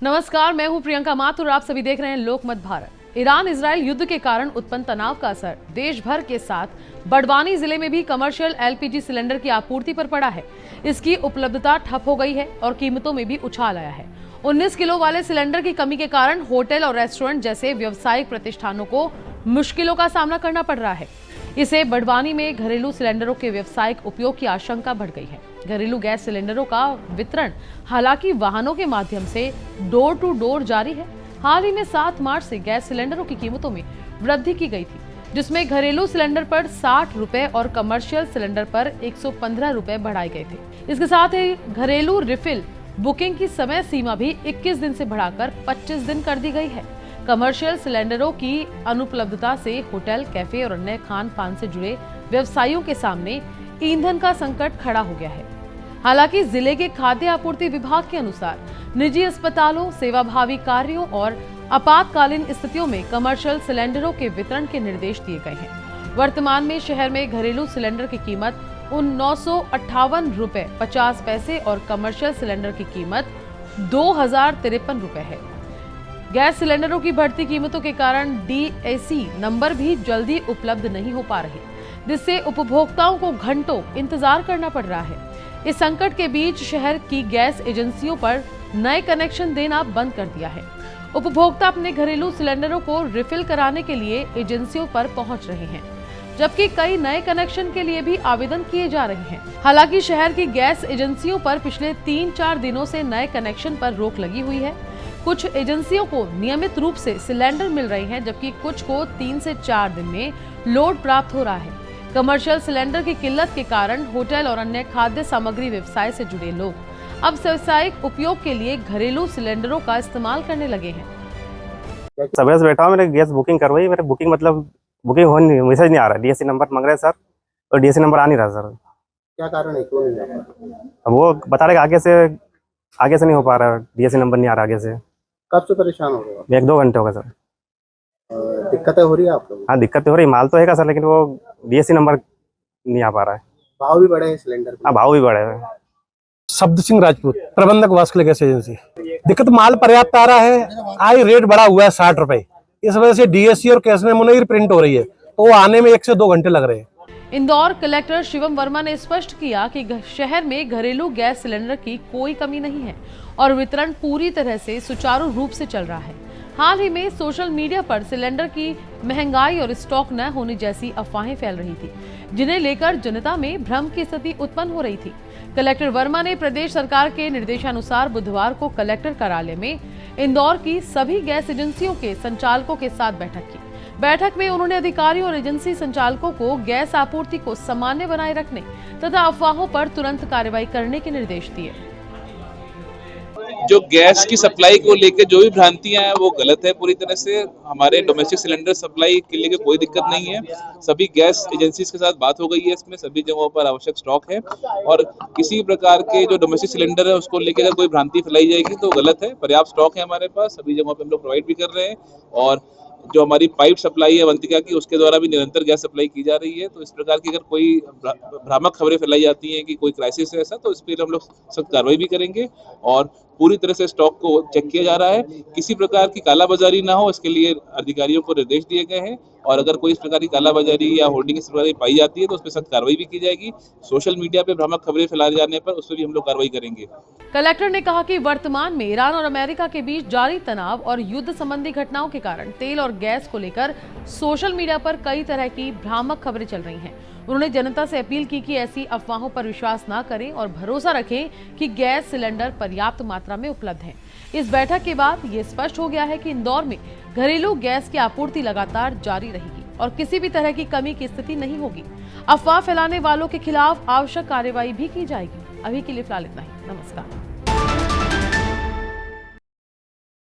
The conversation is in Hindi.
नमस्कार, मैं हूं प्रियंका माथुर और आप सभी देख रहे हैं लोकमत भारत। ईरान इजराइल युद्ध के कारण उत्पन्न तनाव का असर देश भर के साथ बड़वानी जिले में भी कमर्शियल एलपीजी सिलेंडर की आपूर्ति पर पड़ा है। इसकी उपलब्धता ठप हो गई है और कीमतों में भी उछाल आया है। 19 किलो वाले सिलेंडर की कमी के कारण होटल और रेस्टोरेंट जैसे व्यावसायिक प्रतिष्ठानों को मुश्किलों का सामना करना पड़ रहा है। इसे बड़वानी में घरेलू सिलेंडरों के व्यावसायिक उपयोग की आशंका बढ़ गई है। घरेलू गैस सिलेंडरों का वितरण हालांकि वाहनों के माध्यम से डोर टू डोर जारी है। हाल ही में 7 मार्च से गैस सिलेंडरों की कीमतों में वृद्धि की गई थी, जिसमें घरेलू सिलेंडर पर 60 रुपए और कमर्शियल सिलेंडर पर 115 रुपए बढ़ाए गए थे। इसके साथ ही घरेलू रिफिल बुकिंग की समय सीमा भी 21 दिन से बढ़ाकर 25 दिन कर दी गई है। कमर्शियल सिलेंडरों की अनुपलब्धता से होटल, कैफे और अन्य खान पान से जुड़े व्यवसायियों के सामने ईंधन का संकट खड़ा हो गया है। हालांकि जिले के खाद्य आपूर्ति विभाग के अनुसार निजी अस्पतालों, सेवाभावी कार्यों और आपातकालीन स्थितियों में कमर्शियल सिलेंडरों के वितरण के निर्देश दिए गए हैं। वर्तमान में शहर में घरेलू सिलेंडर की कीमत 958 रुपए 50 पैसे और कमर्शियल सिलेंडर की कीमत 2053 रुपए है। गैस सिलेंडरों की बढ़ती कीमतों के कारण डीएसी नंबर भी जल्दी उपलब्ध नहीं हो पा रहे, जिससे उपभोक्ताओं को घंटों इंतजार करना पड़ रहा है। इस संकट के बीच शहर की गैस एजेंसियों पर नए कनेक्शन देना बंद कर दिया है। उपभोक्ता अपने घरेलू सिलेंडरों को रिफिल कराने के लिए एजेंसियों पर पहुंच रहे हैं, जबकि कई नए कनेक्शन के लिए भी आवेदन किए जा रहे हैं। हालांकि शहर की गैस एजेंसियों पर पिछले 3-4 दिनों से नए कनेक्शन पर रोक लगी हुई है। कुछ एजेंसियों को नियमित रूप से सिलेंडर मिल रहे हैं, जबकि कुछ को 3 से 4 दिन में लोड प्राप्त हो रहा है। कमर्शियल सिलेंडर की किल्लत के कारण होटल और अन्य खाद्य सामग्री व्यवसाय से जुड़े लोग अब व्यावसायिक उपयोग के लिए घरेलू सिलेंडरों का इस्तेमाल करने लगे हैं। सुबह से बैठा हूँ, मैंने गैस बुकिंग करवाई। मेरे बुकिंग बुकिंग हो नहीं, मैसेज नहीं आ रहा। डीएससी नंबर मांग रहे हैं सर, और डीएससी नंबर आ नहीं रहा सर। क्या कारण है, क्यों नहीं आ रहा? अब वो बता रहे आगे से नहीं हो पा रहा, डीएससी नंबर नहीं आ रहा आगे से। कब से परेशान हो गए? 1-2 घंटे हो गए सर। दिक्कतें हो रही है आप लोगों को? हाँ, दिक्कतें हो रही, माल तो है सर, लेकिन वो डीएससी नंबर नहीं आ पा रहा है। भाव भी बढ़े हैं सिलेंडर के? हाँ, भाव भी बढ़े हैं। शब्द सिंह राजपूत, प्रबंधक वास्कुलर गैस एजेंसी। दिक्कत माल पर्याप्त आ रहा है, आई रेट बढ़ा हुआ है 60 रुपए। इस वजह से डीएससी और कैश में मुनैर प्रिंट हो रही है, तो वो आने में 1 से 2 घंटे लग रहे हैं। इंदौर कलेक्टर शिवम वर्मा ने स्पष्ट किया कि शहर में घरेलू गैस सिलेंडर की कोई कमी नहीं है और वितरण पूरी तरह से सुचारू रूप से चल रहा है। हाल ही में सोशल मीडिया पर सिलेंडर की महंगाई और स्टॉक न होने जैसी अफवाहें फैल रही थी, जिन्हें लेकर जनता में भ्रम की स्थिति उत्पन्न हो रही थी। कलेक्टर वर्मा ने प्रदेश सरकार के निर्देशानुसार बुधवार को कलेक्टर कार्यालय में इंदौर की सभी गैस एजेंसियों के संचालकों के साथ बैठक की। बैठक में उन्होंने अधिकारियों और एजेंसी संचालकों को गैस आपूर्ति को सामान्य बनाए रखने तथा अफवाहों पर तुरंत कार्रवाई करने के निर्देश दिए। जो गैस की सप्लाई को लेकर जो भी भ्रांतियां हैं वो गलत है पूरी तरह से। हमारे डोमेस्टिक सिलेंडर सप्लाई के लिए कोई दिक्कत नहीं है। सभी गैस एजेंसीज के साथ बात हो गई है, इसमें सभी जगहों पर आवश्यक स्टॉक है और किसी प्रकार के जो डोमेस्टिक सिलेंडर है उसको लेकर अगर कोई भ्रांति फैलाई जाएगी तो गलत है। पर्याप्त स्टॉक है हमारे पास, सभी जगहों पर हम लोग प्रोवाइड भी कर रहे हैं और जो हमारी पाइप सप्लाई है अवंतिका की, उसके द्वारा भी निरंतर गैस सप्लाई की जा रही है। तो इस प्रकार की अगर कोई भ्रामक खबरें फैलाई जाती हैं कि कोई क्राइसिस है ऐसा, तो इस पर हम लोग सख्त कार्रवाई भी करेंगे और पूरी तरह से स्टॉक को चेक किया जा रहा है। किसी प्रकार की कालाबाजारी ना हो, इसके लिए अधिकारियों को निर्देश दिए गए हैं और अगर कोई इस प्रकार की कालाबाजारी या होर्डिंग इस प्रकार की पाई जाती है तो उस पर सख्त कार्रवाई भी की जाएगी। सोशल मीडिया पे भ्रामक खबरें फैलाए जाने पर उस पर भी हम लोग कार्रवाई करेंगे। कलेक्टर ने कहा कि वर्तमान में ईरान और अमेरिका के बीच जारी तनाव और युद्ध संबंधी घटनाओं के कारण तेल और गैस को लेकर सोशल मीडिया पर कई तरह की भ्रामक खबरें चल रही हैं। उन्होंने जनता से अपील की कि ऐसी अफवाहों पर विश्वास न करें और भरोसा रखें कि गैस सिलेंडर पर्याप्त मात्रा में उपलब्ध है। इस बैठक के बाद ये स्पष्ट हो गया है कि इंदौर में घरेलू गैस की आपूर्ति लगातार जारी रहेगी और किसी भी तरह की कमी की स्थिति नहीं होगी। अफवाह फैलाने वालों के खिलाफ आवश्यक कार्रवाई भी की जाएगी। अभी के लिए फिलहाल इतना ही। नमस्कार।